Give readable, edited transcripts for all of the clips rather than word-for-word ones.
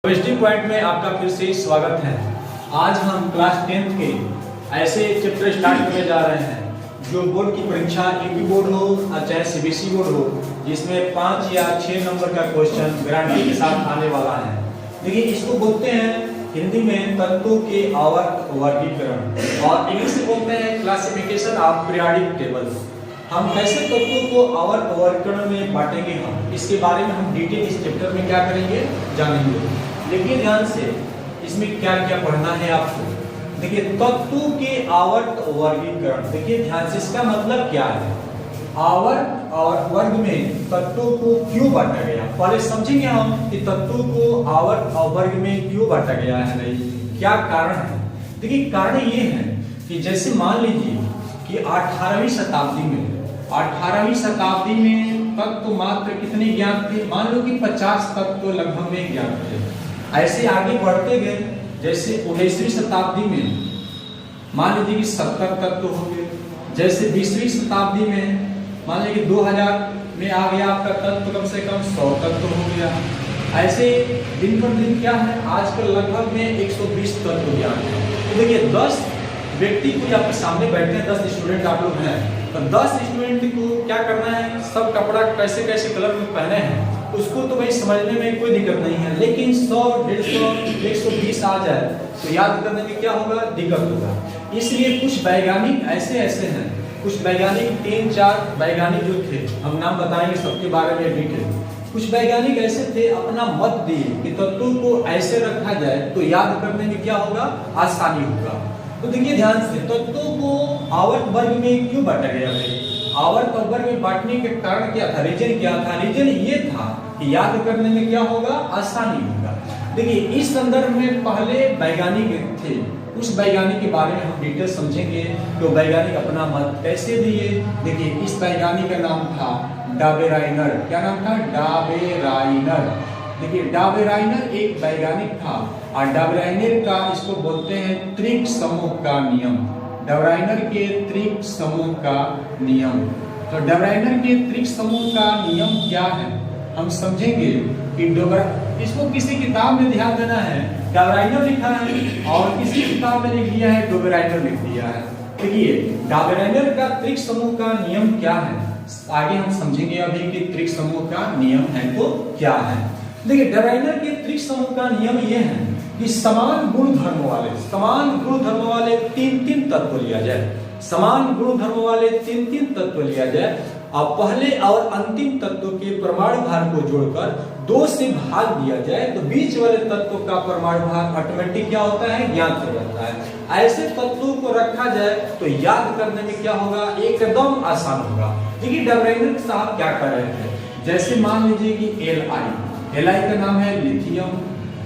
Chemistry point में आपका फिर से स्वागत है। आज हम क्लास 10th के ऐसे चैप्टर स्टार्ट करने जा रहे हैं जो बोर्ड की परीक्षा यूपी बोर्ड हो और चाहे सीबीएसई बोर्ड हो, जिसमें 5 या 6 नंबर का क्वेश्चन गारंटी के साथ आने वाला है। देखिए, इसको बोलते हैं हिंदी में तत्वों के आवर्त वर्गीकरण और इंग्लिश में बोलते हैं क्लासिफिकेशन ऑफ पीरियोडिक टेबल। हम कैसे तत्वों को आवर्त वर्गीकरण में बांटेंगे, हम इसके बारे में हम डिटेल इस चैप्टर में क्या करेंगे जानेंगे। देखिए ध्यान से, इसमें क्या क्या पढ़ना है आपको। देखिए, तत्वों के आवर्त वर्गीकरण, देखिए ध्यान से, इसका मतलब क्या है। आवर्त और वर्ग में तत्वों को क्यों बांटा गया, पहले समझेंगे हम कि तत्वों को आवर्त और वर्ग में क्यों बांटा गया है, नहीं क्या कारण है। देखिए, कारण ये है कि जैसे मान लीजिए कि 18वीं शताब्दी में तत्व मात्र कितने ज्ञात थे, मान लो कि 50 तत्व लगभग में ज्ञात थे। ऐसे आगे बढ़ते गए, जैसे 19वीं शताब्दी में मान लीजिए कि 70 तत्व हो गए। जैसे 20वीं शताब्दी में मान लीजिए कि 2000 में आ गया आपका तत्व कम से कम 100 तत्व हो गया। ऐसे दिन पर दिन क्या है, आजकल लगभग में 120 तत्व ज्ञात है। तो देखिए, 10 व्यक्ति को आपके सामने बैठे हैं, 10 स्टूडेंट आप लोग हैं, तो 10 स्टूडेंट को क्या करना है, सब कपड़ा कैसे कैसे कलर में पहने हैं उसको तो भाई समझने में कोई दिक्कत नहीं है। लेकिन 100, 150, 120 आ जाए तो याद करने में क्या होगा, दिक्कत होगा। इसलिए कुछ वैज्ञानिक ऐसे हैं, कुछ वैज्ञानिक 3-4 वैज्ञानिक जो थे, हम नाम बताएंगे सबके बारे में डिटेल। कुछ वैज्ञानिक ऐसे थे, अपना मत दिए कि तत्वों को ऐसे रखा जाए तो याद करने में क्या होगा, आसानी होगा। तो देखिए ध्यान से, तत्वों को आवर्त वर्ग में क्यों बांटा गया है। आवर्त और वर्ग में बांटने के कारण क्या था, रीजन क्या था। रीजन ये था कि याद करने में क्या होगा, आसानी होगा। देखिए, इस संदर्भ में पहले वैज्ञानिक थे, उस वैज्ञानिक के बारे में हम डिटेल समझेंगे कि वैज्ञानिक अपना मत कैसे दिए। देखिए, इस वैज्ञानिक का नाम था डाबेराइनर। क्या नाम था, डाबेराइनर। देखिए, डाबेराइनर एक वैज्ञानिक था और डाबेराइनर का इसको बोलते हैं त्रिक समूह का नियम। डाबेराइनर के त्रिक समूह का नियम। तो डाबेराइनर के त्रिक समूह का नियम क्या है, हम समझेंगे कि इसको किसी किताब में ध्यान देना है, डाबेराइनर लिखा है और किसी किताब में लिख दिया है, डाबेराइनर लिख दिया है। देखिए, डाबेराइनर का त्रिक समूह का नियम क्या है, आगे हम समझेंगे अभी कि त्रिक समूह का नियम है तो क्या है। देखिए, डाबेराइनर के त्रिक समूह का नियम यह है कि समान गुण धर्म वाले 3-3 तत्व लिया जाए। समान गुण धर्म वाले 3-3 तत्व लिया जाए और पहले और अंतिम तत्व के परमाणु भार को जोड़कर 2 से भाग दिया जाए तो बीच वाले तत्व का परमाणु भार ऑटोमेटिक क्या होता है, ज्ञात हो जाता है। ऐसे तत्वों को रखा जाए तो याद करने में क्या होगा, एकदम आसान होगा। देखिए, डाबेराइनर साहब क्या कर रहे थे, जैसे मान लीजिए कि Li का नाम है लिथियम,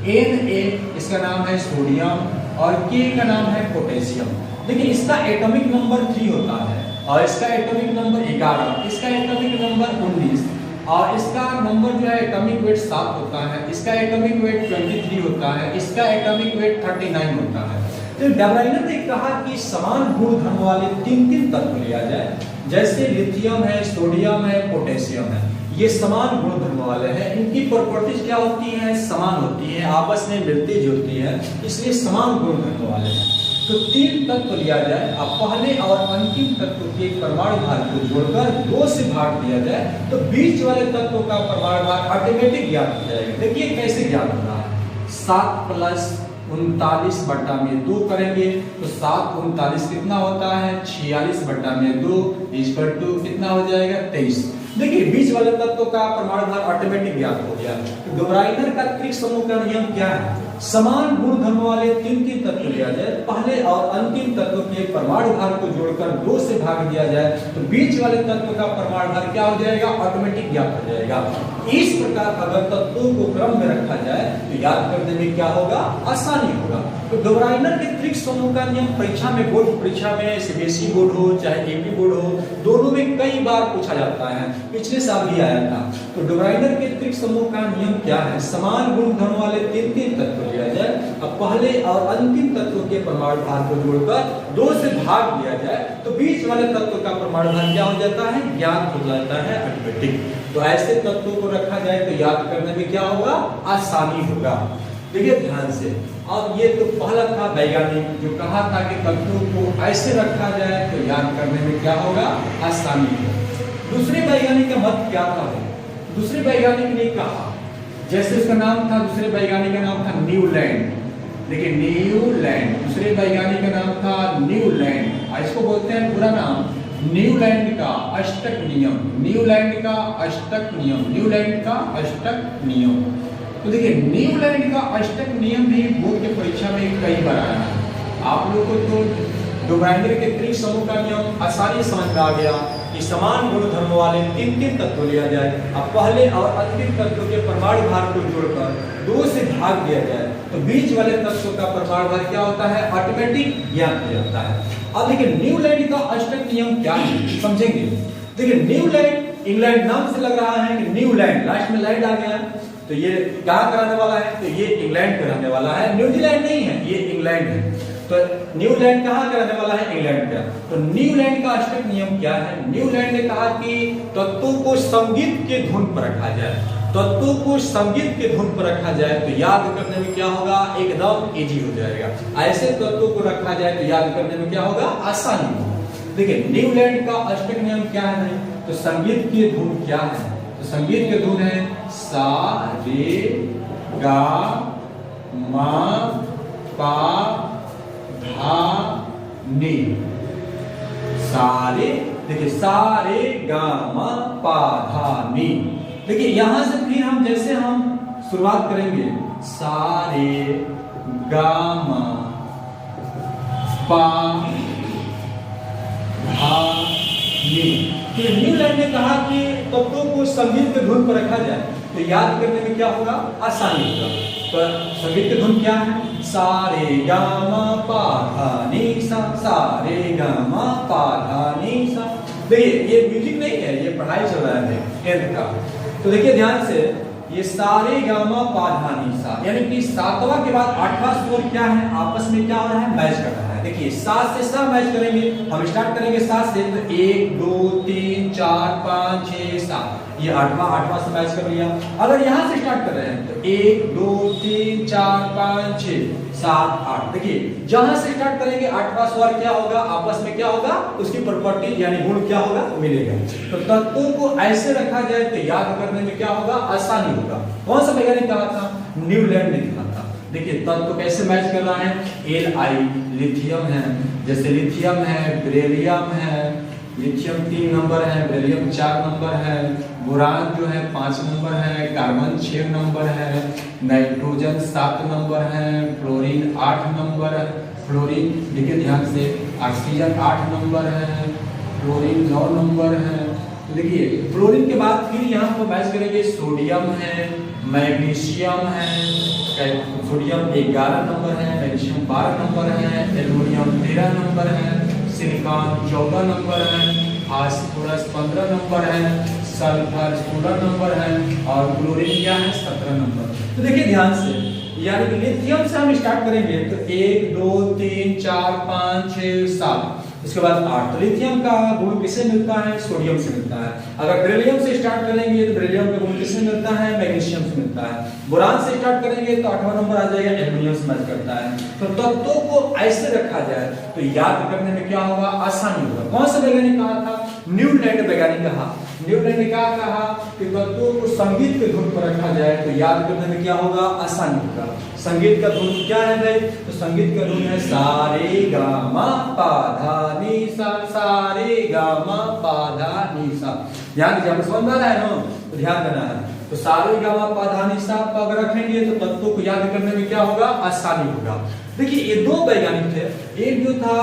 Na इसका नाम है सोडियम और K का नाम है पोटेशियम। देखिए, इसका एटॉमिक नंबर 3 होता है और इसका एटॉमिक नंबर 11, इसका एटॉमिक नंबर 19 और इसका नंबर जो है एटॉमिक वेट 7 होता है, इसका एटॉमिक वेट 23 होता है, इसका एटॉमिक वेट 39 होता है। तो डाबेराइनर ने कहा कि समान गुण धर्म वाले 3-3 तत्व लिया जाए, जैसे लिथियम है, सोडियम है, पोटेशियम है। ये समान गुण धर्म वाले हैं, इनकी प्रॉपर्टीज क्या होती हैं, समान होती हैं, आपस में मिलती जुलती है, इसलिए समान गुण धर्म वाले हैं। तो 3 तत्व लिया जाए और पहले और अंतिम तत्व के परमाणु भार को जोड़कर 2 से भाग दिया जाए तो बीच वाले तत्व का परमाणु भार ऑटोमेटिक ज्ञात हो जाएगा। देखिए कैसे ज्ञात होगा, 7 + 39 बटा में 2 करेंगे तो 7 × 39 कितना होता है, 46 बटा में 2 = कितना हो जाएगा, 23। देखिए, बीच वाले तत्व का परमाणु भार ऑटोमेटिक ज्ञात हो गया। तो डाबेराइनर का त्रिक समूह का नियम क्या है, समान गुण धर्म वाले 3-3 तत्व लिया जाए, पहले और अंतिम तत्व के परमाणु भार को जोड़कर 2 से भाग दिया जाए तो बीच वाले तत्व का परमाणु भार क्या हो जाएगा, ऑटोमेटिक ज्ञात हो जाएगा। इस प्रकार अगर तत्वों को क्रम में रखा जाए तो याद करने में क्या होगा, आसानी होगा। तो डाबेराइनर के त्रिक समूह का नियम परीक्षा में, बोर्ड परीक्षा में, सीबीएसई बोर्ड हो चाहे यूपी बोर्ड हो, दोनों में कई बार पूछा जाता है, पिछले साल भी आया था। तो डाबेराइनर के त्रिक समूह का नियम क्या है, समान गुण धर्म वाले 3-3 तत्व लिया जाए और पहले और अंतिम तत्व के परमाणु भार को जोड़कर 2 से भाग दिया जाए तो बीच वाले तत्व का परमाणु भार क्या हो जाता है, ज्ञात हो जाता है ऑटोमेटिक। तो ऐसे तत्वों को रखा जाए तो याद करने में क्या होगा, आसानी होगा। देखिए ध्यान से। अब ये तो पहला था वैज्ञानिक जो कहा था कि तत्वों को ऐसे रखा जाए तो याद करने में क्या होगा, आसानी हो। दूसरे वैज्ञानिक का मत क्या था? दूसरे वैज्ञानिक ने कहा, जैसे उसका नाम था, दूसरे वैज्ञानिक का नाम था न्यूलैंड। देखिए न्यूलैंड, दूसरे वैज्ञानिक का नाम था न्यूलैंड। इसको बोलते हैं पूरा नाम न्यूलैंड का अष्टक नियम। न्यूलैंड का अष्टक नियम, न्यूलैंड का अष्टक नियम। तो देखिए न्यूलैंड का अष्टक नियम भी बोर्ड की परीक्षा में कई बार आया है। आप लोगों को तो डोब्राइनर के त्रिक समूह का नियम आसानी समझ में आ गया कि समान गुण धर्म वाले 3 तत्व लिया जाए, अब पहले और अंतिम तत्व के परमाणु भार को जोड़कर 2 से भाग दिया जाए तो बीच वाले तत्व का परमाणु भार क्या होता है, ऑटोमेटिक ज्ञात हो जाता है। अब देखिए न्यूलैंड का अष्टक नियम क्या है, समझेंगे। देखिए न्यूलैंड, इंग्लैंड नाम से लग रहा है कि न्यूलैंड, लास्ट में लैंड आ गया तो ये क्या कराने वाला है, तो ये इंग्लैंड कराने वाला है, न्यूजीलैंड नहीं है, ये इंग्लैंड है। तो न्यूलैंड कहाँ कराने वाला है, इंग्लैंड का। तो न्यूलैंड का अष्टक नियम क्या है? न्यूलैंड ने कहा कि तत्वों को संगीत के धुन पर रखा जाए, तत्वों को संगीत के धुन पर रखा जाए तो याद करने में क्या होगा, एकदम इजी हो जाएगा। ऐसे तत्वों को रखा जाए तो याद करने में क्या होगा, आसानी होगा। देखिए न्यूलैंड का अष्टक नियम क्या है, तो संगीत की धुन क्या है, तो संगीत के धुन है सा रे गा मा पा धा नी। सारे, देखिए सारे गा मा पा धा नी। देखिए यहां से फिर हम जैसे हम शुरुआत करेंगे सारे गा मा पा धा नी। तो न्यूलैंड ने कहा कि तत्वों को संगीत के धुन पर रखा जाए तो याद करने में क्या होगा, आसानी होगा। तो संगीत की धुन क्या है, सा रे गा मा पा धा नी सा, सा रे गा मा पा धा नी सा। देखिए ये म्यूजिक नहीं है, ये पढ़ाई चल रहा है 10th का। तो देखिए ध्यान से, ये सारे गा मा पा धा नी सा, यानी कि 7वां के बाद 8वां स्वर क्या है, आपस में क्या हो रहा है, मैच कर रहा है। देखिए 7 से सा मैच करेंगे, हम स्टार्ट करेंगे 7 से, तो 1 2 3 4 5 6 7, ये 8वां से मैच कर लिया। अगर यहाँ से स्टार्ट कर रहे हैं तो 1 2 3 4 5 6 7 8। देखिए जहां से स्टार्ट करेंगे 8वां स्वर क्या होगा, आपस में क्या होगा, उसकी प्रॉपर्टी यानी गुण क्या होगा, मिलेगा। तो तत्वों को ऐसे रखा जाए तो याद करने में क्या होगा, आसानी होगा। कौन सा वैज्ञानिक कहा था, न्यूलैंड ने कहा था। देखिए तत्व कैसे मैच कर रहा है, Li लिथियम है, जैसे लिथियम है, बेरिलियम है, लिथियम 3 नंबर है, बेरिलियम 4 नंबर है, बोरान जो है 5 नंबर है, कार्बन 6 नंबर है, नाइट्रोजन 7 नंबर है, फ्लोरीन 8 नंबर है, फ्लोरीन देखिए ध्यान से, ऑक्सीजन 8 नंबर है, फ्लोरीन 9 नंबर है। देखिए फ्लोरीन के बाद फिर यहाँ पर मैच करेंगे, सोडियम है, मैग्नीशियम है, सोडियम 11 नंबर है, मैग्नीशियम 12 नंबर है, एल्युमिनियम 13 नंबर है, सिलिकॉन 14 नंबर है, फास्फोरस 15 नंबर है, सल्फर 16 नंबर है और क्लोरीन क्या है, 17 नंबर। तो देखिए ध्यान से, यानी कि लिथियम से हम स्टार्ट करेंगे तो 1 2 3 4 5 6 7, इसके बाद 8। तो लिथियम का गुण किससे मिलता है, सोडियम से मिलता है। अगर बेरिलियम से स्टार्ट करेंगे तो बेरिलियम का गुण किससे मिलता है, मैग्नीशियम से मिलता है। बोरान से स्टार्ट करेंगे तो 8वां नंबर आ जाएगा, एल्युमिनियम से मैच करता है। तो तत्वों को ऐसे रखा जाए तो याद करने में क्या होगा, आसानी होगा। कौन सा वैज्ञानिक कहा था, न्यूलैंड वैज्ञानिक कहा। न्यूलैंड ने क्या कहा कि तत्वों को संगीत के धुन पर रखा जाए तो याद करने में क्या होगा, आसानी होगा। संगीत का धुन क्या है भाई, तो संगीत का धुन है सा रे गा मा पा धा नी सा, सा रे गा मा पा धा नी सा। ध्यान दीजिए, समझ में आ रहा है ना, तो ध्यान देना है। तो सा रे गा मा पा धा नी सा अगर रखेंगे तो तत्वों को याद करने में क्या होगा, आसानी होगा। देखिए ये 2 वैज्ञानिक थे, एक जो था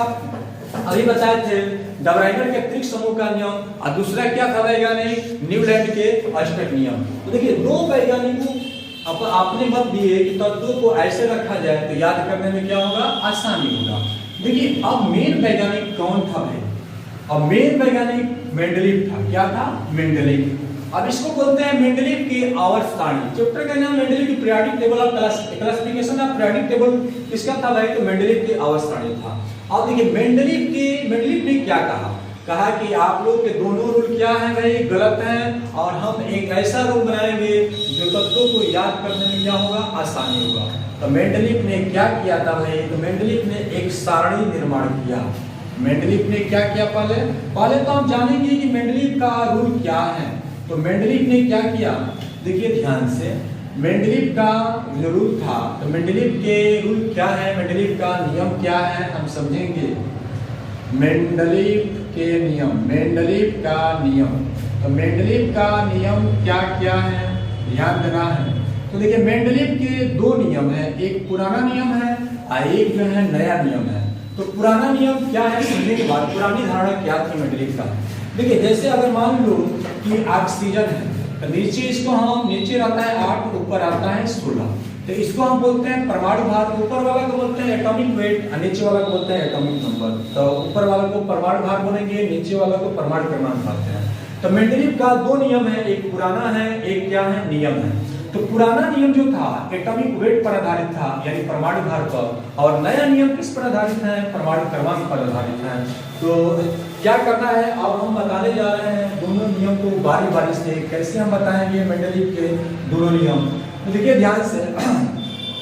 अभी बताए थे डबराइनर के त्रिक समूह का नियम, और दूसरा क्या था वैज्ञानिक, न्यूलैंड के अष्टक नियम। तो देखिए 2 वैज्ञानिकों आपने मत दिए कि तत्वों को ऐसे रखा जाए तो याद करने में क्या होगा, आसानी होगा। देखिए अब मेन वैज्ञानिक कौन था भाई, अब मेन वैज्ञानिक मेंडलीव था। क्या था, मेंडलीव। अब इसको बोलते हैं मेंडलीव की आवर्त सारणी। चैप्टर का नाम मेंडलीव की periodic table of classification of periodic table किसका था भाई, तो मेंडलीव की आवर्त सारणी था। अब देखिए मेंडलीव ने क्या कहा, कहा कि आप लोग के दोनों रूल क्या है भाई, गलत हैं, और हम एक ऐसा रूल बनाएंगे जो तत्वों को याद करने में क्या होगा, आसानी होगा। तो मेंडलीफ ने क्या किया था भाई, तो मेंडलीफ ने एक सारणी निर्माण किया। मेंडलीफ ने क्या किया, पहले तो हम जानेंगे कि मेंडलीफ का रूल क्या है। तो मेंडलीफ ने क्या किया, देखिए ध्यान से, मेंडलीफ का जो रूल था, तो मेंडलीफ के रूल क्या है, मेंडलीफ का नियम क्या है, हम समझेंगे। मेंडलीफ के नियम, मेंडलीफ का नियम, तो मेंडलीफ का नियम क्या क्या है, ध्यान देना है। तो देखिए मेंडलीफ के दो नियम है, एक पुराना नियम है और एक जो है नया नियम है। तो पुराना नियम क्या है समझने के बाद, पुरानी धारणा क्या थी मेंडलीफ का, देखिए जैसे अगर मान लो कि ऑक्सीजन है, तो नीचे इसको हम, नीचे रहता है 8, ऊपर आता है 16, तो इसको हम बोलते हैं परमाणु भार। ऊपर वाला को बोलते हैं एटॉमिक वेट और नीचे वाला को बोलते हैं एटॉमिक नंबर। तो ऊपर वाला को परमाणु भार बोलेंगे, नीचे वाला को परमाणु क्रमांक बोलते हैं। तो मेंडलीफ का दो नियम है, एक पुराना है, एक क्या है, नियम है। तो पुराना नियम जो था एटॉमिक वेट पर आधारित था, यानी परमाणु भार पर, और नया नियम किस पर आधारित है, परमाणु क्रमांक पर आधारित है। तो क्या करना है, अब हम बताने जा रहे हैं दोनों नियम को बारी बारी से। कैसे हम बताएंगे मेंडलीफ के दोनों नियम, तो देखिए ध्यान से।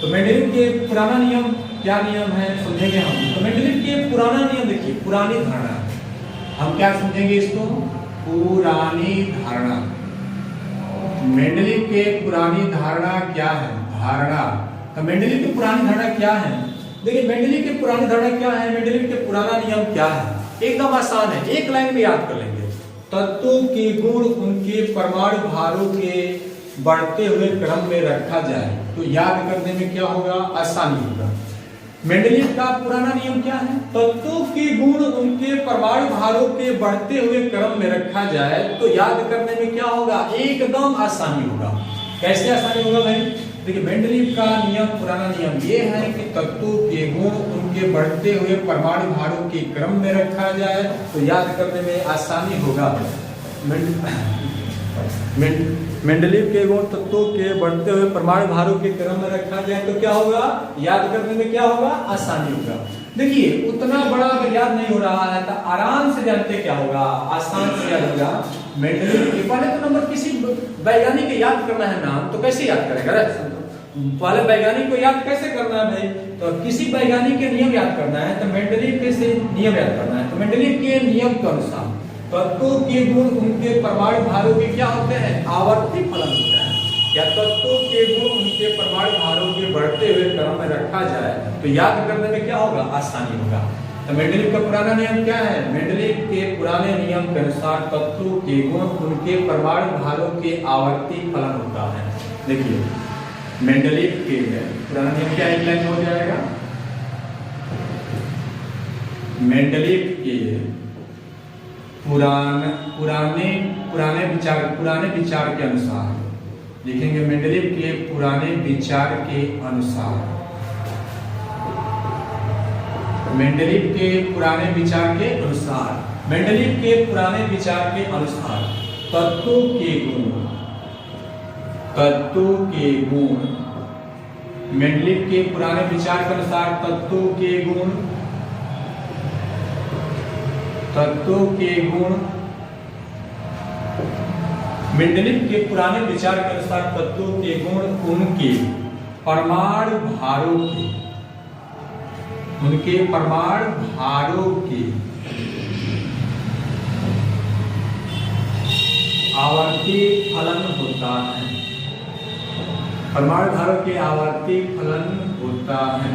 तो मेंडलीफ के पुराना नियम क्या नियम है समझेंगे हम। तो मेंडलीफ के पुराना नियम देखिए, पुरानी धारणा, हम क्या समझेंगे इसको, पुरानी धारणा। मेंडलीफ के पुरानी धारणा क्या है, धारणा। तो मेंडलीफ की पुरानी धारणा क्या है, देखिए मेंडलीफ की पुरानी धारणा क्या है, मेंडलीफ के पुराना नियम क्या है, एकदम आसान है, एक लाइन में याद कर लेंगे। तत्वों के गुण उनके परमाणु भारों के बढ़ते हुए क्रम में रखा जाए तो याद करने में क्या होगा, आसानी होगा। मेंडलीफ का पुराना नियम क्या है, तत्वों के गुण उनके परमाणु भारों के बढ़ते हुए क्रम में रखा जाए तो याद करने में क्या होगा, एकदम आसानी होगा। कैसे आसानी होगा भाई, देखिए मेंडलीफ का नियम, पुराना नियम ये है कि तत्वों के गुण उनके बढ़ते हुए परमाणु भारों के क्रम में रखा जाए तो याद करने में आसानी होगा। मेंडलीफ के गुण तत्वों के बढ़ते हुए परमाणु भारों के क्रम में रखा जाए तो क्या होगा, याद करने में क्या होगा, आसानी होगा। देखिए उतना बड़ा अगर याद नहीं हो रहा है तो आराम से जानते क्या होगा, आसान से याद होगा। मेंडलीफ के पहले तो नंबर किसी वैज्ञानिक को याद करना है नाम, तो कैसे याद करेगा, पहले वैज्ञानिक को याद कैसे करना है भाई, तो किसी वैज्ञानिक के नियम याद करना है तो मेंडलीफ के से नियम याद करना है। तो मेंडलीफ के नियम के अनुसार तत्वों के गुण उनके परमाणु भारों के क्या होते हैं, आवर्ती फलन होता है, या तत्वों के गुण उनके परमाणु भारों के बढ़ते हुए क्रम में रखा जाए तो याद करने में क्या होगा, आसानी होगा। तो मेंडलीफ का पुराना नियम क्या है, मेंडलीफ के पुराने नियम के अनुसार तत्वों के गुण उनके परमाणु भारों के आवर्ती फलन होता है। देखिए मेंडलीफ के पुराना नियम क्या, एक लाइन हो जाएगा। मेंडलीफ के पुराने विचार के अनुसार लिखेंगे, मेंडलीफ के पुराने विचार के अनुसार, मेंडलीफ के पुराने विचार के अनुसार, मेंडलीफ के पुराने विचार के अनुसार तत्वों के गुण, मेंडलीफ के पुराने विचार के अनुसार तत्वों के गुण मेंडलीफ के पुराने विचार के अनुसार तत्वों के गुण उनके परमाणु भारों के आवर्ती फलन होता है, परमाणु भारों के आवर्ती फलन होता है।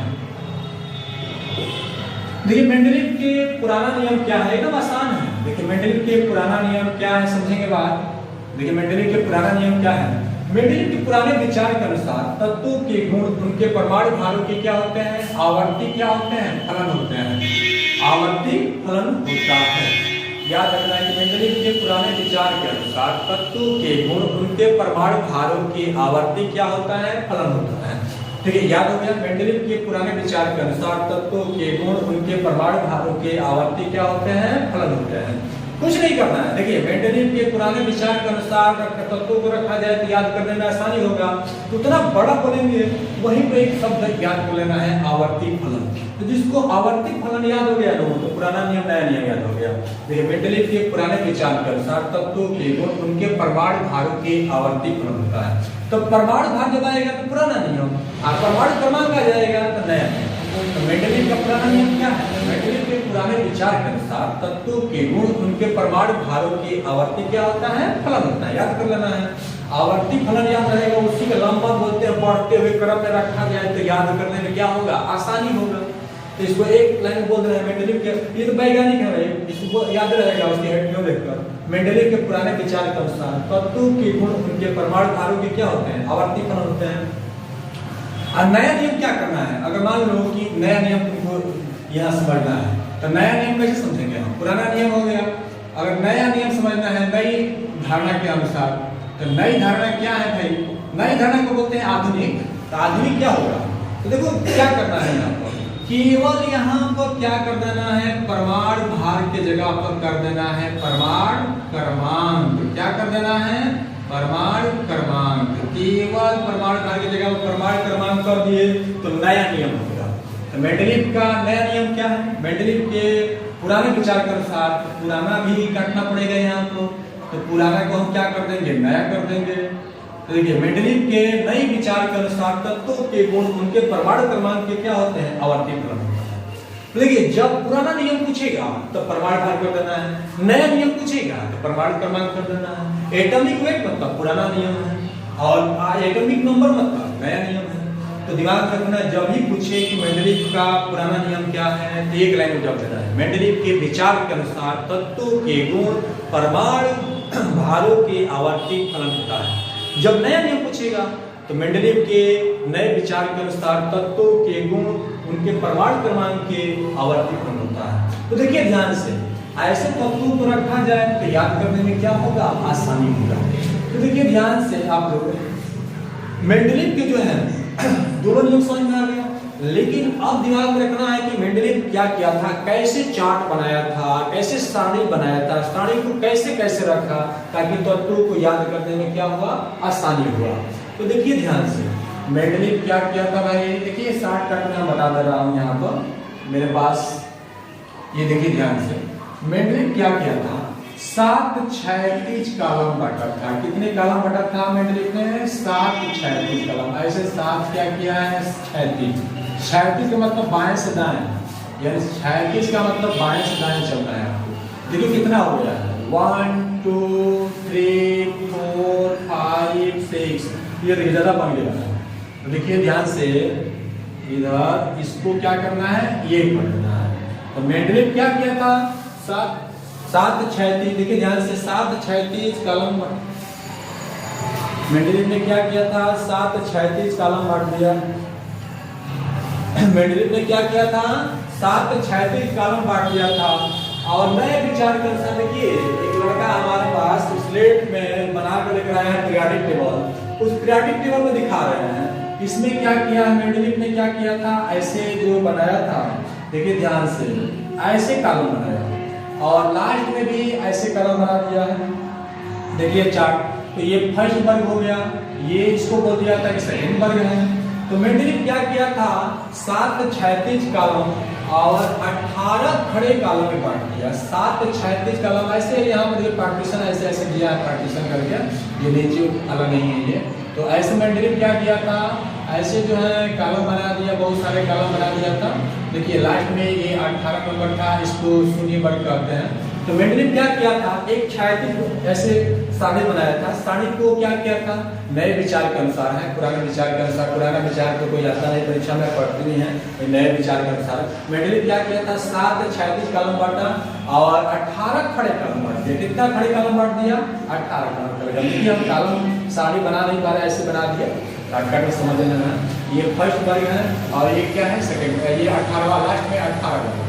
देखिए मेंडलीफ के पुराना नियम क्या है, एकदम आसान है। देखिए मेंडलीफ के पुराना नियम क्या है समझेंगे बात। देखिए मेंडलीफ के पुराना नियम क्या है, मेंडलीफ के पुराने विचार के अनुसार तत्वों के गुण उनके परमाणु भारों के क्या होते हैं, आवर्ती क्या होते हैं, फलन होते हैं, आवर्ती फलन होता है। याद रखना है कि मेंडलीफ के पुराने विचार के अनुसार तत्वों के गुण उनके परमाणु भारों के आवर्ती क्या होता है, फलन होता है। ठीक है, याद हो गया। मेंडलीफ के पुराने विचार के अनुसार तत्वों के गुण उनके परमाणु भारों के आवर्ती क्या होते हैं, फलन होते हैं। कुछ नहीं करना है। देखिए मेंडलीव के पुराने विचार के अनुसार तत्वों को रखा जाए तो याद करने में आसानी होगा, तो उतना बड़ा बोलेंगे, वहीं पे एक शब्द याद कर लेना है, आवर्ती फलन। तो जिसको आवर्ती फलन याद हो गया ना, तो पुराना नियम नया नियम याद हो गया। देखिए मेंडलीव के पुराने विचार के अनुसार तत्वों के गुण उनके परमाणु भारों के आवर्ती फलन होता है। तो परमाणु भार जब आएगा तो पुराना नियम, और परमाणु क्रमांक आ जाएगा तो नया नियम। तो मेंडलीव का पुराना नियम क्या है? मेंडलीव के पुराने विचार के अनुसार तत्वों के गुण उनके परमाणु भारों के आवर्ती क्या होता है? फलन होता है। याद कर लेना है, आवर्ती फलन याद रहेगा, उसी के लंबा बोलते हैं, बढ़ते हुए क्रम में रखा जाए तो याद करने में क्या होगा? आसानी होगा। तो इसको एक लाइन बोल रहे हैं मेंडलीव के, ये तो वैज्ञानिक है भाई, इसको याद रहेगा उसकी हेडिंग देखकर। मेंडलीव के पुराने विचार के अनुसार तत्वों के गुण उनके परमाणु भारों के क्या होते हैं? आवर्ती फलन होते हैं। और नया नियम क्या करना है? अगर मान लो कि नया नियम तुमको यहाँ समझना है, तो नया नियम कैसे समझेंगे हम? पुराना नियम हो गया, अगर नया नियम समझना है नई धारणा के अनुसार, तो नई धारणा क्या है भाई? नई धारणा को बोलते हैं आधुनिक। तो आधुनिक क्या होगा? तो देखो क्या करना है यहाँ पर, केवल यहाँ पर क्या कर देना है? परमाणु भार के जगह पर कर देना है परमाणु क्रमांक। क्या कर देना है? परमाणु क्रमांक। केवल परमाणु भार की जगह परमाणु क्रमांक कर दिए तो नया नियम होगा। तो मेंडलीव का नया नियम क्या है? मेंडलीव के पुराने विचार के अनुसार पुराना भी काटना पड़ेगा यहाँ को, तो पुराना को हम क्या कर देंगे? नया कर देंगे। तो देखिए मेंडलीव के नए विचार के अनुसार तत्वों के गुण उनके परमाणु क्रमांक के क्या होते हैं? आवर्ती फलन। तो देखिए जब पुराना नियम पूछेगा तो परमाणु भार कर देना है, नया नियम पूछेगा तो परमाणु क्रमांक कर देना है। एटॉमिक वेट मतलब पुराना नियम है, और एटॉमिक नंबर मतलब नया नियम है। तो दिमाग रखना, जब भी पूछे कि मेंडलीव का पुराना नियम क्या है, तो एक लाइन में जवाब देना है, मेंडलीव के विचार के अनुसार तत्वों के गुण परमाणु भारों के आवर्ती फलन होता है। जब नया नियम पूछेगा तो मेंडलीव के नए विचार के अनुसार तत्वों के गुण उनके परमाणु क्रमांक के आवर्ती फलन होता है। तो देखिए ध्यान से, ऐसे तत्वों को रखा जाए तो याद करने में क्या होगा? आसानी होगा। तो देखिए ध्यान से आप लोग, मेंडलीव के जो है दोनों नियम समझ में आ गया, लेकिन अब दिमाग में रखना है कि मेंडलीव क्या किया था, कैसे चार्ट बनाया था, कैसे सारणी बनाया था, सारणी को कैसे कैसे रखा ताकि तत्वों को याद करने में क्या हुआ? आसानी हुआ। तो देखिए ध्यान से, मेंडलीव क्या किया था भाई? देखिए शॉर्टकट में मैं बता दे रहा हूँ यहाँ पर मेरे पास, ये देखिए ध्यान से, मेंडलीव क्या किया था? 7 क्षैतिज कॉलम बांटा था। कितने कॉलम बांटा था मेंडलीव ने? 7 क्षैतिज कॉलम। ऐसे 7 क्या किया है? क्षैतिज। क्षैतिज का मतलब बाएं से दाएं, यानी क्षैतिज का मतलब बाएं से दाएं चलना है आपको। देखिए कितना हो गया है? 1 2 3 4 5 6, ये देखिए ज्यादा बन गया है। तो देखिए ध्यान से, इधर इसको क्या करना है? ये पढ़ना है। तो मेंडलीव क्या किया था? 7 क्षैतिज, देखिए ध्यान से, 7 क्षैतिज कॉलम। मेंडलीव ने क्या किया था? 7 क्षैतिज कॉलम बांट दिया। मेंडलीव ने क्या किया था? 7 क्षैतिज कॉलम बांट दिया था। और नए विचार के अनुसार देखिए, एक लड़का हमारे पास स्लेट में बना कर लेकर आया है पीरियोडिक टेबल, उस पीरियोडिक टेबल में दिखा रहे हैं। इसमें क्या किया है मेंडलीव ने? क्या किया था? ऐसे जो बनाया था, देखिए ध्यान से, ऐसे कॉलम बनाया और लास्ट में भी ऐसे कॉलम बना दिया है। देखिए चार्ट, तो ये फर्स्ट वर्ग हो गया, ये इसको बोल दिया था कि सेकंड वर्ग है। तो मेंडलीव क्या किया था? 7 क्षैतिज कॉलम और 18 खड़े कॉलम में बांट दिया। 7 क्षैतिज कॉलम ऐसे, यहाँ पर पार्टीशन ऐसे ऐसे दिया है, पार्टीशन करके, ये नीचे अलग नहीं है ये। तो ऐसे मेंडलीव क्या किया था? ऐसे जो है कॉलम बना दिया, बहुत सारे कॉलम बना दिया था। देखिए लास्ट में ये 18 नंबर था, इसको शून्य वर्ग कहते हैं। तो मेंडलीव क्या किया था? एक क्षैतिज ऐसे सारणी बनाया था। सारणी को क्या किया था? नए विचार के अनुसार है, पुराने विचार के अनुसार। पुराना विचार तो कोई आता नहीं, परीक्षा में पढ़ते नहीं है। नए विचार के अनुसार मेंडलीव क्या किया था? 7 क्षैतिज कॉलम बांटा और 18 खड़े कॉलम बांट दिया। कितना खड़े कॉलम बांट दिया? 18 कॉलम। देखिए हम कॉलम सारणी बना नहीं पा रहे, ऐसे बना दिया, शॉर्टकट में समझ लेना। ये फर्स्ट वर्ग है और ये क्या है? सेकंड। ये 18वां, लास्ट में 18।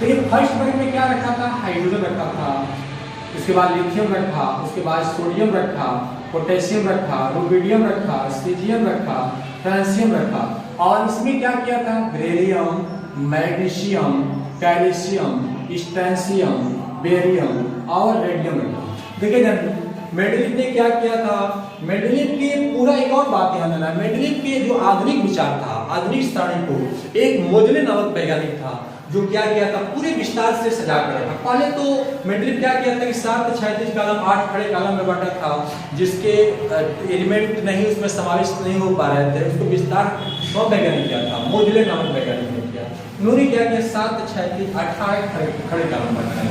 तो ये फर्स्ट वर्ग में क्या रखा था? हाइड्रोजन रखा था, उसके बाद लिथियम रखा, उसके बाद सोडियम रखा, पोटेशियम रखा, रुबिडियम रखा, सीजियम रखा, फ्रांसियम रखा। और इसमें क्या किया था? Beryllium, magnesium, calcium, strontium, barium और रेडियम रखा। देखिए ध्यान, मेंडलीव ने क्या किया था, मेंडलीव के पूरा एक और बात ध्यान देना, मेंडलीव के जो आधुनिक विचार था, आधुनिक सरणी को एक मोजले नामक वैज्ञानिक था जो क्या किया था, पूरे विस्तार से सजा कर रखा। पहले तो मेंडलीव क्या किया था कि 7 क्षैतिज कॉलम 8 खड़े कॉलम में बांटा था, जिसके एलिमेंट नहीं उसमें समाविष्ट नहीं हो पा रहे थे, उसको विस्तार कौन वैज्ञानिक किया था, मोजले नामक वैज्ञानिक ने किया। उन्होंने क्या किया, 7 क्षैतिज 18 खड़े कॉलम बनाया।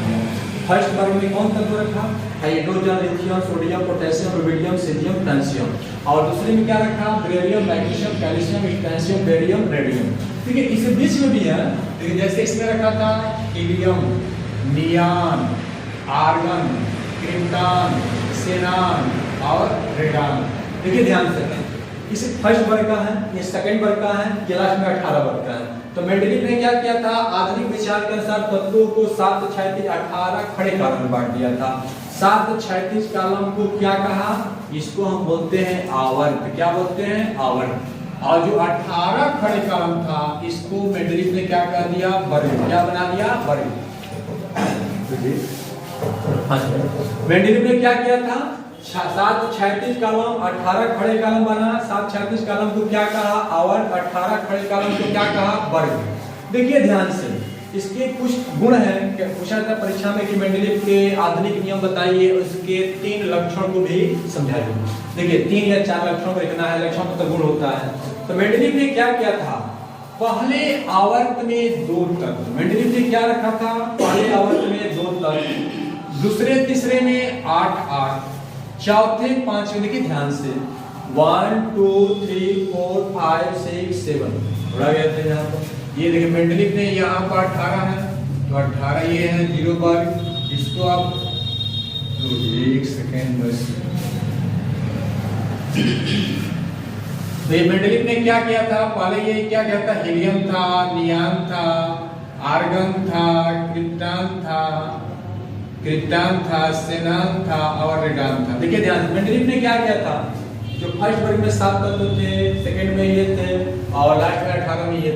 फर्स्ट वर्ग में कौन तत्व रखा, hydrogen, lithium, sodium, potassium, rubidium, caesium, francium. और दूसरे में क्या रखा, barium, magnesium, calcium, strontium, barium, radium. ठीक है, इस बीच में भी है, देखिए जैसे इसमें रखा था helium, neon, argon, krypton, xenon और रेडान। देखिए ध्यान से, इस फर्स्ट वर्ग का है, ये सेकंड वर्ग का है, ये लास्ट में 18 वर्ग का है। तो मेंडलीव ने क्या किया था, आधुनिक विचार के अनुसार तत्वों को 7 क्षैतिज 18 खड़े कॉलम में बांट दिया था। 7 क्षैतिज कॉलम को क्या कहा, इसको हम बोलते हैं आवर्त। क्या बोलते हैं, आवर्त। और जो 18 खड़े कॉलम था, इसको मेंडलीव ने क्या कर दिया, वर्ग। क्या बना दिया, वर्ग। मेंडलीव ने क्या किया था, 7 क्षैतिज कॉलम 18 खड़े कॉलम बना, 7 क्षैतिज कॉलम को क्या कहा, आवर्त। 18 खड़े कॉलम को क्या कहा, वर्ग। देखिए ध्यान से, इसके कुछ गुण हैं, पूछा था परीक्षा में कि मेंडलीव के आधुनिक नियम बताइए, उसके 3 लक्षण को भी समझाइए। देखिए 3 या 4 लक्षणों को लिखना है, लक्षण तो गुण होता है। तो मेंडलीव ने क्या किया था, पहले आवर्त में 2 तत्व, मेंडलीव ने क्या रखा था, पहले आवर्त में 2 तत्व, दूसरे तीसरे में 8, चौथे 5 में। देखिए ध्यान से, 1 2 3 4 5 6 7 बढ़ा गया था यहाँ पर। ये देखिए मेंडलीव ने यहाँ पर 18 है, तो 18 ये है 0 वर्ग। इसको आप 1 सेकेंड बस। तो ये मेंडलीव ने क्या किया था, पहले ये क्या किया था, हीलियम था, नियॉन था, आर्गन था, क्रिप्टॉन था, xenon था और रेडान था। देखिए ध्यान से, मेंडलीव ने क्या किया था, जो फर्स्ट वर्ग में 7 तत्व थे, सेकंड में ये थे और लास्ट में 18 में ये थे।